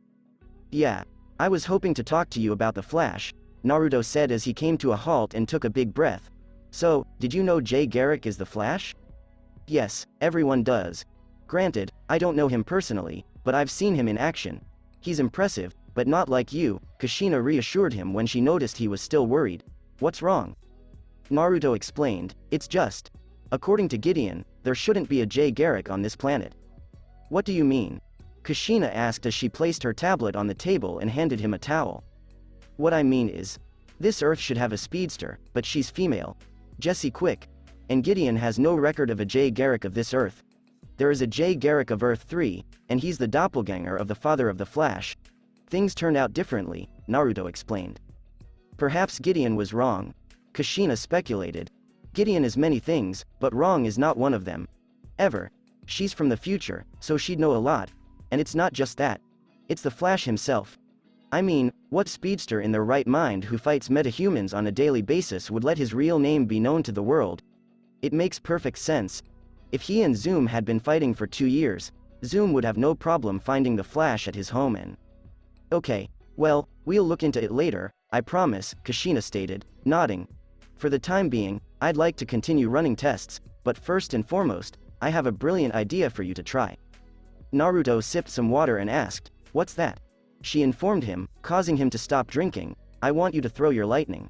"Yeah, I was hoping to talk to you about the Flash," Naruto said as he came to a halt and took a big breath. "So, did you know Jay Garrick is the Flash?" "Yes, everyone does. Granted, I don't know him personally, but I've seen him in action. He's impressive, but not like you," Kushina reassured him when she noticed he was still worried. "What's wrong?" Naruto explained, "It's just. According to Gideon, there shouldn't be a Jay Garrick on this planet." "What do you mean?" Kushina asked as she placed her tablet on the table and handed him a towel. "What I mean is, this Earth should have a speedster, but she's female. Jessie Quick. And Gideon has no record of a Jay Garrick of this Earth. There is a Jay Garrick of Earth 3, and he's the doppelganger of the father of the Flash. Things turned out differently," Naruto explained. "Perhaps Gideon was wrong," Kushina speculated. "Gideon is many things, but wrong is not one of them. Ever. She's from the future, so she'd know a lot. And it's not just that. It's the Flash himself. I mean, what speedster in their right mind who fights metahumans on a daily basis would let his real name be known to the world? It makes perfect sense. If he and Zoom had been fighting for 2 years, Zoom would have no problem finding the Flash at his home and..." "Okay, well, we'll look into it later, I promise," Kushina stated, nodding. "For the time being, I'd like to continue running tests, but first and foremost, I have a brilliant idea for you to try." Naruto sipped some water and asked, "What's that?" She informed him, causing him to stop drinking, "I want you to throw your lightning."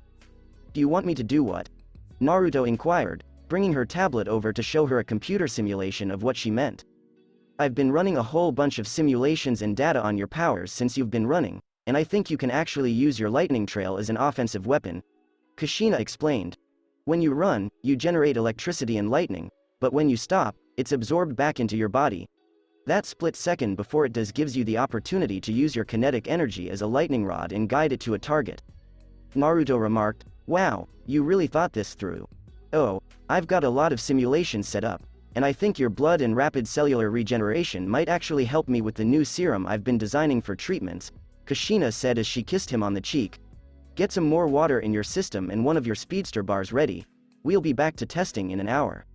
"Do you want me to do what?" Naruto inquired, bringing her tablet over to show her a computer simulation of what she meant. I've been running a whole bunch of simulations and data on your powers since you've been running, and I think you can actually use your lightning trail as an offensive weapon. Kushina explained. When you run, you generate electricity and lightning, but when you stop, it's absorbed back into your body. That split second before it does gives you the opportunity to use your kinetic energy as a lightning rod and guide it to a target. Naruto remarked, "Wow, you really thought this through. Oh, I've got a lot of simulations set up, and I think your blood and rapid cellular regeneration might actually help me with the new serum I've been designing for treatments," Kushina said as she kissed him on the cheek. "Get some more water in your system and one of your speedster bars ready. We'll be back to testing in an hour."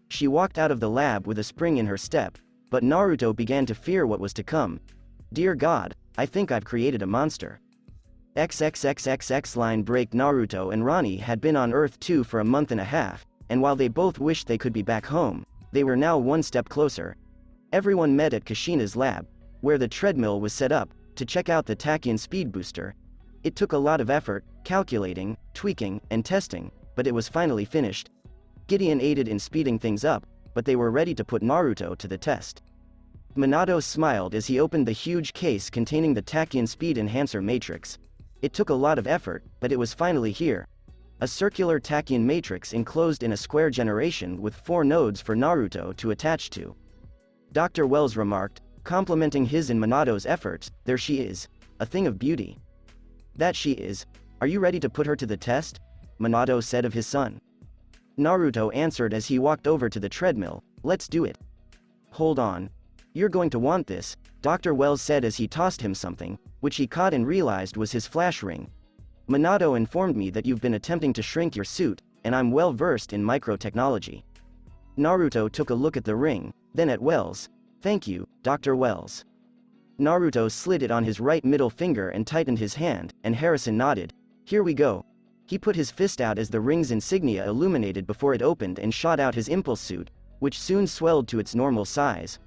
She walked out of the lab with a spring in her step, but Naruto began to fear what was to come. "Dear God, I think I've created a monster." XXXXX line break. Naruto and Ronnie had been on Earth 2 for a month and a half, and while they both wished they could be back home, they were now one step closer. Everyone met at Kushina's lab, where the treadmill was set up, to check out the Tachyon speed booster. It took a lot of effort, calculating, tweaking, and testing, but it was finally finished. Gideon aided in speeding things up, but they were ready to put Naruto to the test. Minato smiled as he opened the huge case containing the Tachyon speed enhancer matrix. It took a lot of effort, but it was finally here. A circular Tachyon matrix enclosed in a square generation with 4 nodes for Naruto to attach to. Dr. Wells remarked, complimenting his and Minato's efforts, "There she is. A thing of beauty." "That she is. Are you ready to put her to the test?" Minato said of his son. Naruto answered as he walked over to the treadmill, "Let's do it." "Hold on. You're going to want this," Dr. Wells said as he tossed him something, which he caught and realized was his flash ring. "Minato informed me that you've been attempting to shrink your suit, and I'm well versed in microtechnology." Naruto took a look at the ring, then at Wells. "Thank you, Dr. Wells." Naruto slid it on his right middle finger and tightened his hand, and Harrison nodded. "Here we go." He put his fist out as the ring's insignia illuminated before it opened and shot out his impulse suit, which soon swelled to its normal size.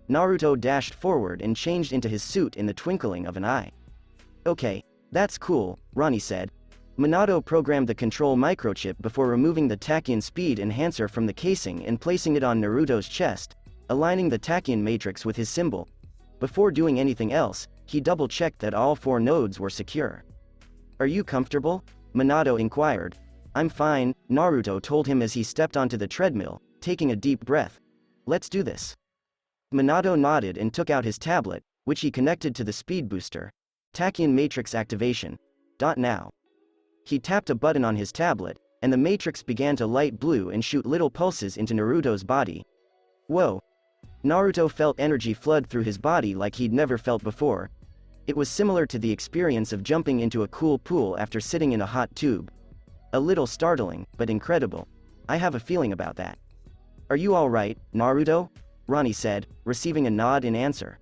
Naruto dashed forward and changed into his suit in the twinkling of an eye. "Okay, that's cool," Ronnie said. Minato programmed the control microchip before removing the Tachyon speed enhancer from the casing and placing it on Naruto's chest, aligning the Tachyon matrix with his symbol. Before doing anything else, he double-checked that all 4 nodes were secure. "Are you comfortable?" Minato inquired. "I'm fine," Naruto told him as he stepped onto the treadmill, taking a deep breath. "Let's do this." Minato nodded and took out his tablet, which he connected to the speed booster. Tachyon matrix activation. Now. He tapped a button on his tablet, and the matrix began to light blue and shoot little pulses into Naruto's body. Whoa! Naruto felt energy flood through his body like he'd never felt before. It was similar to the experience of jumping into a cool pool after sitting in a hot tube. A little startling, but incredible. I have a feeling about that. "Are you all right, Naruto?" Ronnie said, receiving a nod in answer.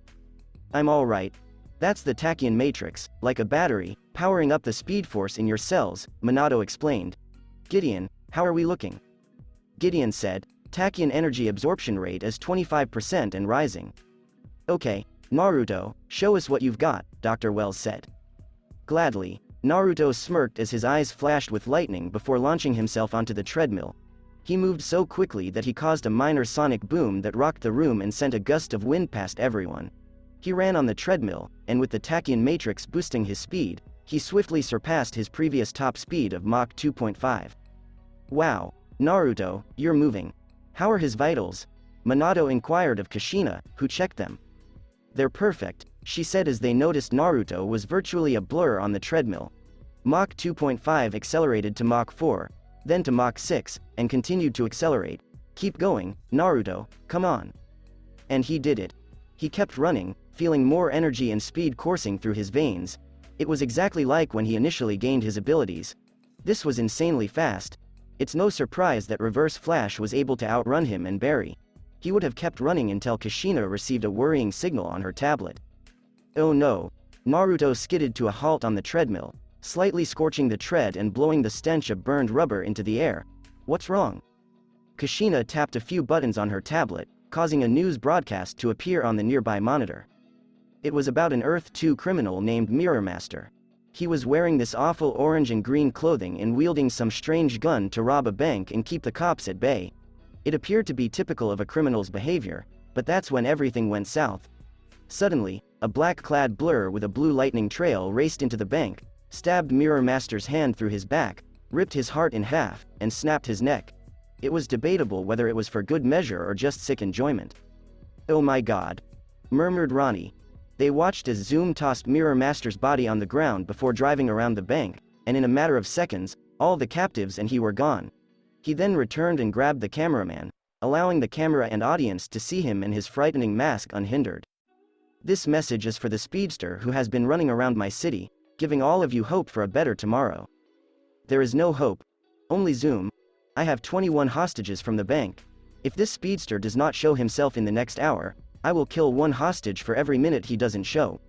"I'm all right. That's the Tachyon matrix, like a battery, powering up the speed force in your cells," Minato explained. "Gideon, how are we looking?" Gideon said, "Tachyon energy absorption rate is 25% and rising." "Okay, Naruto, show us what you've got," Dr. Wells said. Gladly, Naruto smirked as his eyes flashed with lightning before launching himself onto the treadmill. He moved so quickly that he caused a minor sonic boom that rocked the room and sent a gust of wind past everyone. He ran on the treadmill, and with the Tachyon matrix boosting his speed, he swiftly surpassed his previous top speed of Mach 2.5. "Wow, Naruto, you're moving. How are his vitals?" Minato inquired of Kushina, who checked them. "They're perfect," she said as they noticed Naruto was virtually a blur on the treadmill. Mach 2.5 accelerated to Mach 4, then to Mach 6, and continued to accelerate. "Keep going, Naruto, come on." And he did it. He kept running, feeling more energy and speed coursing through his veins. It was exactly like when he initially gained his abilities. This was insanely fast. It's no surprise that Reverse Flash was able to outrun him and Barry. He would have kept running until Kushina received a worrying signal on her tablet. Oh no! Naruto skidded to a halt on the treadmill, slightly scorching the tread and blowing the stench of burned rubber into the air. "What's wrong?" Kushina tapped a few buttons on her tablet, causing a news broadcast to appear on the nearby monitor. It was about an Earth 2 criminal named Mirror Master. He was wearing this awful orange and green clothing and wielding some strange gun to rob a bank and keep the cops at bay. It appeared to be typical of a criminal's behavior. But that's when everything went south. Suddenly, a black-clad blur with a blue lightning trail raced into the bank, stabbed Mirror Master's hand through his back, ripped his heart in half, and snapped his neck. It was debatable whether it was for good measure or just sick enjoyment. "Oh my god," murmured Ronnie. They watched as Zoom tossed Mirror Master's body on the ground before driving around the bank, and in a matter of seconds, all the captives and he were gone. He then returned and grabbed the cameraman, allowing the camera and audience to see him and his frightening mask unhindered. "This message is for the speedster who has been running around my city, giving all of you hope for a better tomorrow. There is no hope. Only Zoom. I have 21 hostages from the bank. If this speedster does not show himself in the next hour, I will kill one hostage for every minute he doesn't show.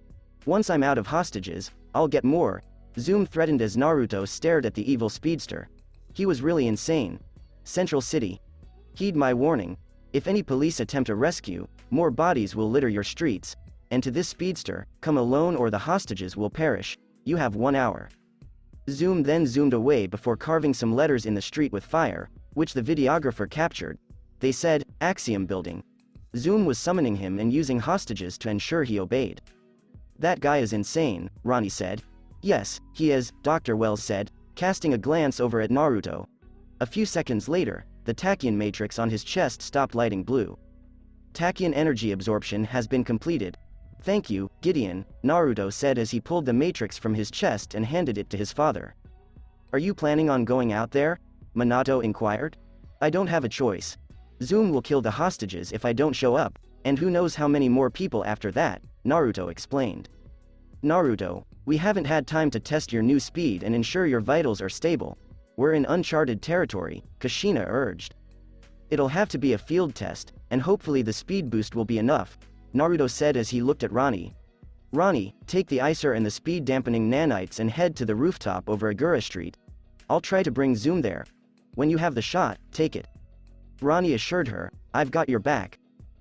Once I'm out of hostages, I'll get more," Zoom threatened as Naruto stared at the evil speedster. He was really insane. "Central City. Heed my warning. If any police attempt a rescue, more bodies will litter your streets. And to this speedster, come alone or the hostages will perish. You have 1 hour." Zoom then zoomed away before carving some letters in the street with fire, which the videographer captured. They said, "Axiom Building." Zoom was summoning him and using hostages to ensure he obeyed. "That guy is insane," Ronnie said. "Yes, he is," Dr. Wells said, casting a glance over at Naruto. A few seconds later, the tachyon matrix on his chest stopped lighting blue. "Tachyon energy absorption has been completed. Thank you, Gideon," Naruto said as he pulled the matrix from his chest and handed it to his father. "Are you planning on going out there?" Minato inquired. "I don't have a choice. Zoom will kill the hostages if I don't show up, and who knows how many more people after that," Naruto explained. "Naruto, we haven't had time to test your new speed and ensure your vitals are stable. We're in uncharted territory," Kushina urged. "It'll have to be a field test, and hopefully the speed boost will be enough," Naruto said as he looked at Ronnie. "Ronnie, take the icer and the speed-dampening nanites and head to the rooftop over Agura Street. I'll try to bring Zoom there. When you have the shot, take it." Ronnie assured her, "I've got your back."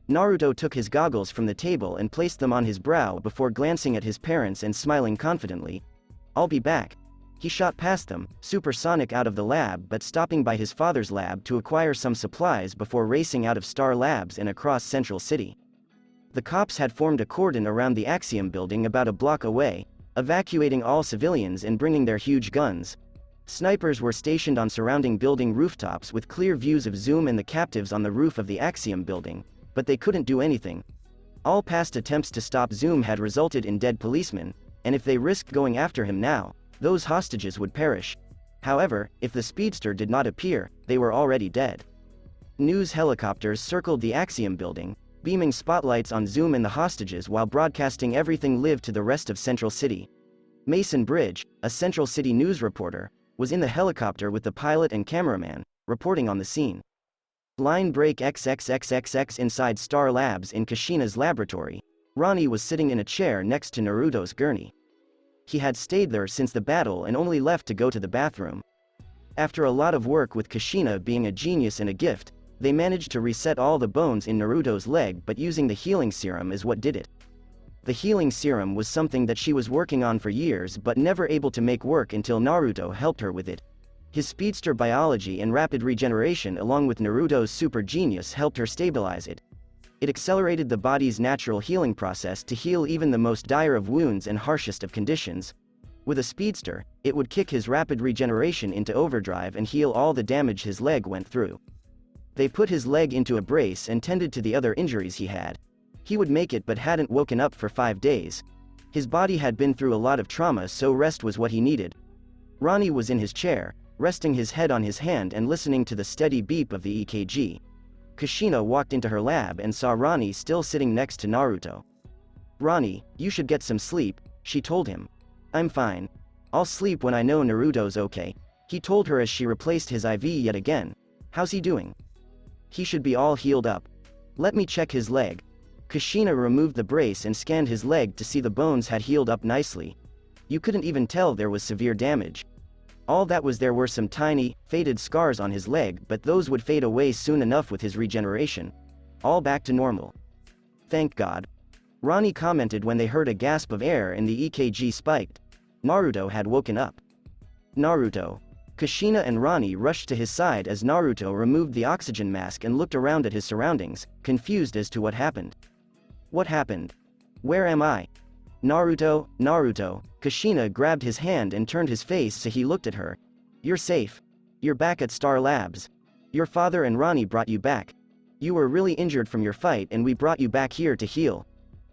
Naruto took his goggles from the table and placed them on his brow before glancing at his parents and smiling confidently. "I'll be back." He shot past them, supersonic out of the lab but stopping by his father's lab to acquire some supplies before racing out of Star Labs and across Central City. The cops had formed a cordon around the Axiom building about a block away, evacuating all civilians and bringing their huge guns. Snipers were stationed on surrounding building rooftops with clear views of Zoom and the captives on the roof of the Axiom building, but they couldn't do anything. All past attempts to stop Zoom had resulted in dead policemen, and if they risked going after him now, those hostages would perish. However, if the speedster did not appear, they were already dead. News helicopters circled the Axiom building, beaming spotlights on Zoom and the hostages while broadcasting everything live to the rest of Central City. Mason Bridge, a Central City news reporter, was in the helicopter with the pilot and cameraman, reporting on the scene. Line break XXXXX inside Star Labs in Kushina's laboratory. Ronnie was sitting in a chair next to Naruto's gurney. He had stayed there since the battle and only left to go to the bathroom. After a lot of work with Kushina being a genius and a gift, they managed to reset all the bones in Naruto's leg, but using the healing serum is what did it. The healing serum was something that she was working on for years but never able to make work until Naruto helped her with it. His speedster biology and rapid regeneration along with Naruto's super genius helped her stabilize it. It accelerated the body's natural healing process to heal even the most dire of wounds and harshest of conditions. With a speedster, it would kick his rapid regeneration into overdrive and heal all the damage his leg went through. They put his leg into a brace and tended to the other injuries he had. He would make it but hadn't woken up for 5 days. His body had been through a lot of trauma, so rest was what he needed. Ronnie was in his chair, resting his head on his hand and listening to the steady beep of the EKG. Kushina walked into her lab and saw Ronnie still sitting next to Naruto. "Ronnie, you should get some sleep," she told him. "I'm fine. I'll sleep when I know Naruto's okay," he told her as she replaced his IV yet again. "How's he doing?" "He should be all healed up. Let me check his leg." Kushina removed the brace and scanned his leg to see the bones had healed up nicely. You couldn't even tell there was severe damage. All that was there were some tiny, faded scars on his leg, but those would fade away soon enough with his regeneration. All back to normal. "Thank God," Ronnie commented when they heard a gasp of air and the EKG spiked. Naruto had woken up. "Naruto." Kushina and Ronnie rushed to his side as Naruto removed the oxygen mask and looked around at his surroundings, confused as to what happened. What happened? Where am I? Naruto, Naruto. Kushina grabbed his hand and turned his face so he looked at her. You're safe. You're back at Star Labs. Your father and Ronnie brought you back. You were really injured from your fight and we brought you back here to heal.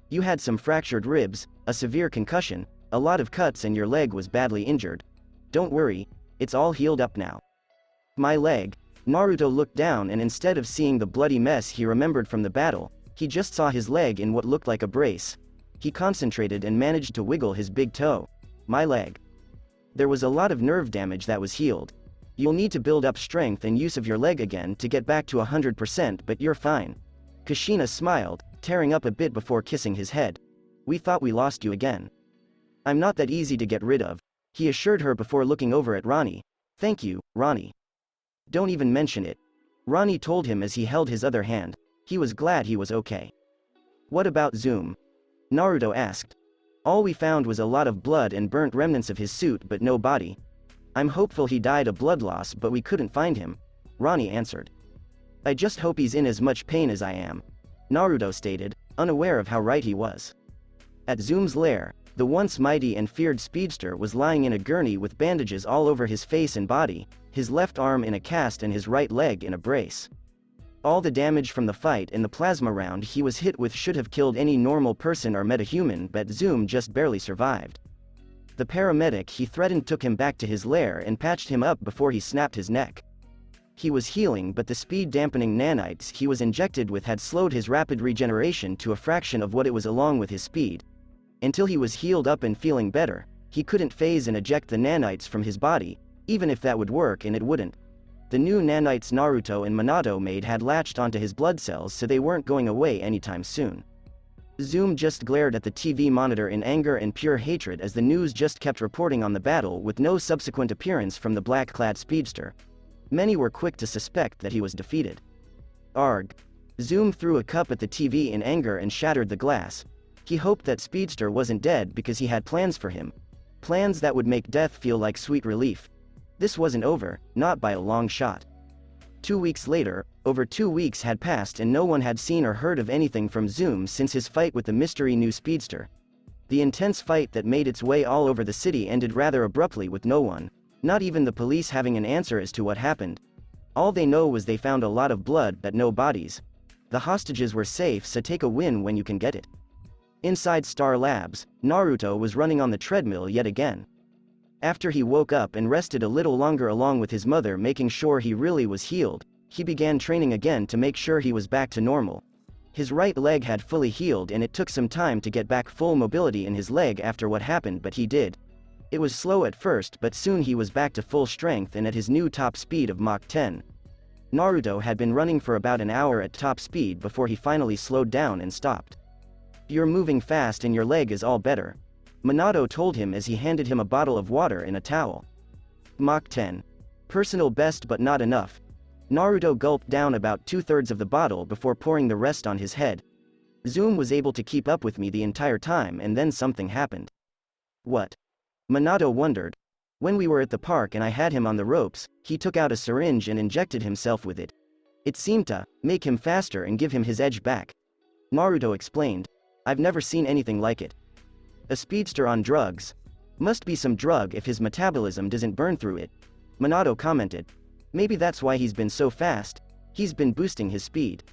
You had some fractured ribs, a severe concussion, a lot of cuts and your leg was badly injured. Don't worry, it's all healed up now. My leg. Naruto looked down and instead of seeing the bloody mess he remembered from the battle, he just saw his leg in what looked like a brace. He concentrated and managed to wiggle his big toe. My leg. There was a lot of nerve damage that was healed. You'll need to build up strength and use of your leg again to get back to 100%, but you're fine. Kushina smiled, tearing up a bit before kissing his head. We thought we lost you again. I'm not that easy to get rid of, he assured her before looking over at Ronnie. Thank you, Ronnie. Don't even mention it. Ronnie told him as he held his other hand. He was glad he was okay. What about Zoom? Naruto asked. All we found was a lot of blood and burnt remnants of his suit but no body. I'm hopeful he died of blood loss but we couldn't find him, Ronnie answered. I just hope he's in as much pain as I am, Naruto stated, unaware of how right he was. At Zoom's lair, the once mighty and feared speedster was lying in a gurney with bandages all over his face and body, his left arm in a cast and his right leg in a brace. All the damage from the fight and the plasma round he was hit with should have killed any normal person or metahuman, but Zoom just barely survived. The paramedic he threatened took him back to his lair and patched him up before he snapped his neck. He was healing, but the speed-dampening nanites he was injected with had slowed his rapid regeneration to a fraction of what it was along with his speed. Until he was healed up and feeling better, he couldn't phase and eject the nanites from his body, even if that would work, and it wouldn't. The new nanites Naruto and Minato made had latched onto his blood cells, so they weren't going away anytime soon. Zoom just glared at the TV monitor in anger and pure hatred as the news just kept reporting on the battle with no subsequent appearance from the black-clad speedster. Many were quick to suspect that he was defeated. Arg. Zoom threw a cup at the TV in anger and shattered the glass. He hoped that Speedster wasn't dead because he had plans for him. Plans that would make death feel like sweet relief. This wasn't over, not by a long shot. 2 weeks later, over 2 weeks had passed and no one had seen or heard of anything from Zoom since his fight with the mystery new speedster. The intense fight that made its way all over the city ended rather abruptly with no one, not even the police, having an answer as to what happened. All they know was they found a lot of blood but no bodies. The hostages were safe, so take a win when you can get it. Inside Star Labs, Naruto was running on the treadmill yet again. After he woke up and rested a little longer along with his mother, making sure he really was healed, he began training again to make sure he was back to normal. His right leg had fully healed and it took some time to get back full mobility in his leg after what happened, but he did. It was slow at first, but soon he was back to full strength and at his new top speed of Mach 10. Naruto had been running for about an hour at top speed before he finally slowed down and stopped. You're moving fast and your leg is all better, Minato told him as he handed him a bottle of water and a towel. Mach 10. Personal best but not enough. Naruto gulped down about 2/3 of the bottle before pouring the rest on his head. Zoom was able to keep up with me the entire time and then something happened. What? Minato wondered. When we were at the park and I had him on the ropes, he took out a syringe and injected himself with it. It seemed to make him faster and give him his edge back. Naruto explained. I've never seen anything like it. A speedster on drugs. Must be some drug if his metabolism doesn't burn through it, Minato commented. Maybe that's why he's been so fast. He's been boosting his speed.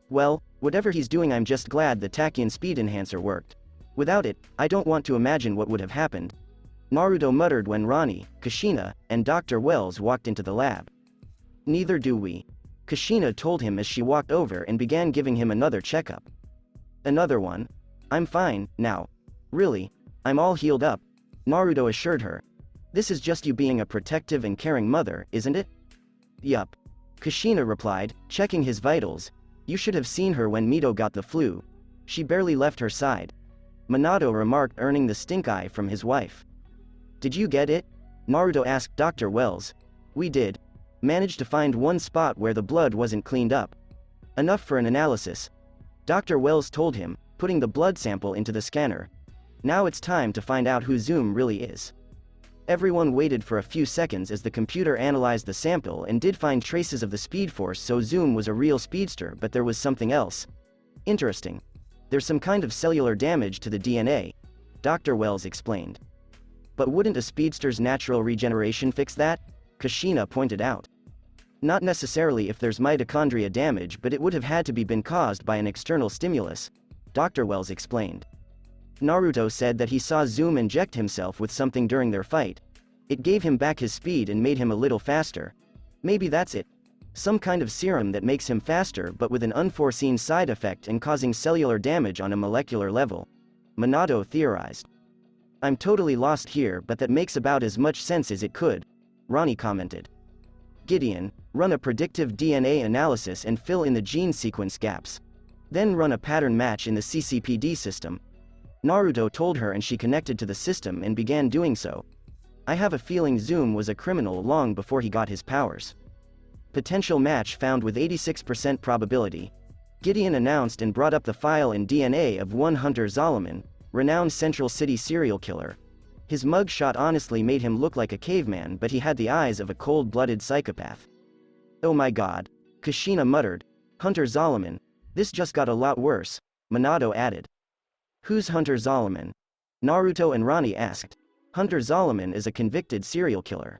Well, whatever he's doing, I'm just glad the Tachyon speed enhancer worked. Without it, I don't want to imagine what would have happened. Naruto muttered when Ronnie, Kushina, and Dr. Wells walked into the lab. Neither do we, Kushina told him as she walked over and began giving him another checkup. Another one? I'm fine, now. Really, I'm all healed up, Naruto assured her. This is just you being a protective and caring mother, isn't it? Yup. Kushina replied, checking his vitals. You should have seen her when Mito got the flu. She barely left her side. Minato remarked, earning the stink eye from his wife. Did you get it? Naruto asked Dr. Wells. We did. Managed to find one spot where the blood wasn't cleaned up. Enough for an analysis, Dr. Wells told him, putting the blood sample into the scanner. Now it's time to find out who Zoom really is. Everyone waited for a few seconds as the computer analyzed the sample and did find traces of the speed force, so Zoom was a real speedster, but there was something else. Interesting. There's some kind of cellular damage to the DNA, Dr. Wells explained. But wouldn't a speedster's natural regeneration fix that? Kushina pointed out. Not necessarily if there's mitochondria damage, but it would have had to be been caused by an external stimulus, Dr. Wells explained. Naruto said that he saw Zoom inject himself with something during their fight. It gave him back his speed and made him a little faster. Maybe that's it. Some kind of serum that makes him faster but with an unforeseen side effect and causing cellular damage on a molecular level, Minato theorized. I'm totally lost here, but that makes about as much sense as it could, Ronnie commented. Gideon, run a predictive DNA analysis and fill in the gene sequence gaps. Then run a pattern match in the CCPD system. Naruto told her, and she connected to the system and began doing so. I have a feeling Zoom was a criminal long before he got his powers. Potential match found with 86% probability. Gideon announced and brought up the file and DNA of one Hunter Zolomon, renowned Central City serial killer. His mugshot honestly made him look like a caveman, but he had the eyes of a cold-blooded psychopath. Oh my god, Kushina muttered. Hunter Zolomon. This just got a lot worse, Minato added. Who's Hunter Zolomon? Naruto and Ronnie asked. Hunter Zolomon is a convicted serial killer.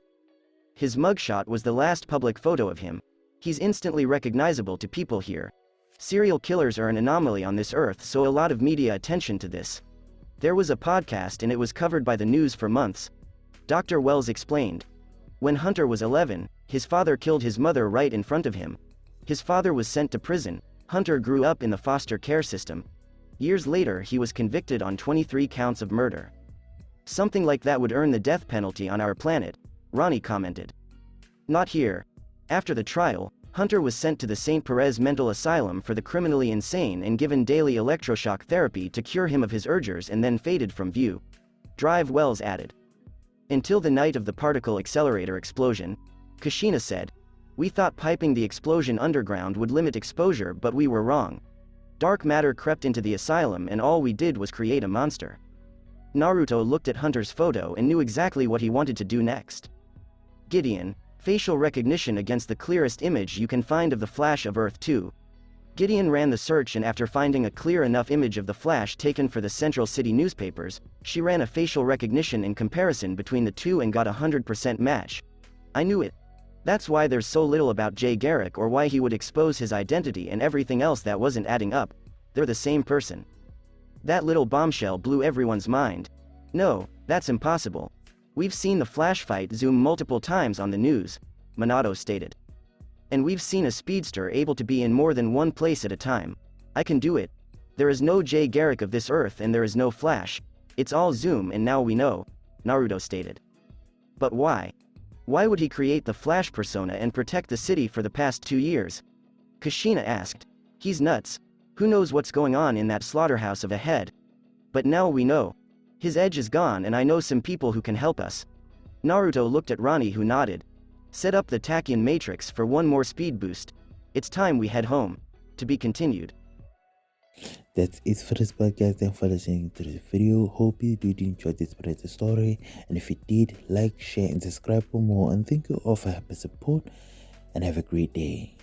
His mugshot was the last public photo of him. He's instantly recognizable to people here. Serial killers are an anomaly on this earth, so a lot of media attention to this. There was a podcast and it was covered by the news for months. Dr. Wells explained. When Hunter was 11, his father killed his mother right in front of him. His father was sent to prison. Hunter grew up in the foster care system. Years later he was convicted on 23 counts of murder. Something like that would earn the death penalty on our planet, Ronnie commented. Not here. After the trial, Hunter was sent to the St. Perez Mental Asylum for the criminally insane and given daily electroshock therapy to cure him of his urges, and then faded from view. Drive Wells added. Until the night of the particle accelerator explosion, Kushina said. We thought piping the explosion underground would limit exposure, but we were wrong. Dark matter crept into the asylum and all we did was create a monster. Naruto looked at Hunter's photo and knew exactly what he wanted to do next. Gideon, facial recognition against the clearest image you can find of the Flash of Earth 2. Gideon ran the search, and after finding a clear enough image of the Flash taken for the Central City newspapers, she ran a facial recognition in comparison between the two and got a 100% match. I knew it. That's why there's so little about Jay Garrick or why he would expose his identity and everything else that wasn't adding up. They're the same person. That little bombshell blew everyone's mind. No, that's impossible. We've seen the Flash fight Zoom multiple times on the news, Minato stated. And we've seen a speedster able to be in more than one place at a time. I can do it. There is no Jay Garrick of this earth and there is no Flash. It's all Zoom, and now we know, Naruto stated. But why? Why would he create the Flash persona and protect the city for the past 2 years? Kushina asked. He's nuts. Who knows what's going on in that slaughterhouse of a head? But now we know. His edge is gone, and I know some people who can help us. Naruto looked at Ronnie, who nodded. Set up the Tachyon Matrix for one more speed boost. It's time we head home. To be continued. That's it for this podcast. Thanks for listening to this video. Hope you did enjoy this part of the story. And if you did, like, share, and subscribe for more. And thank you all for helping support. And have a great day.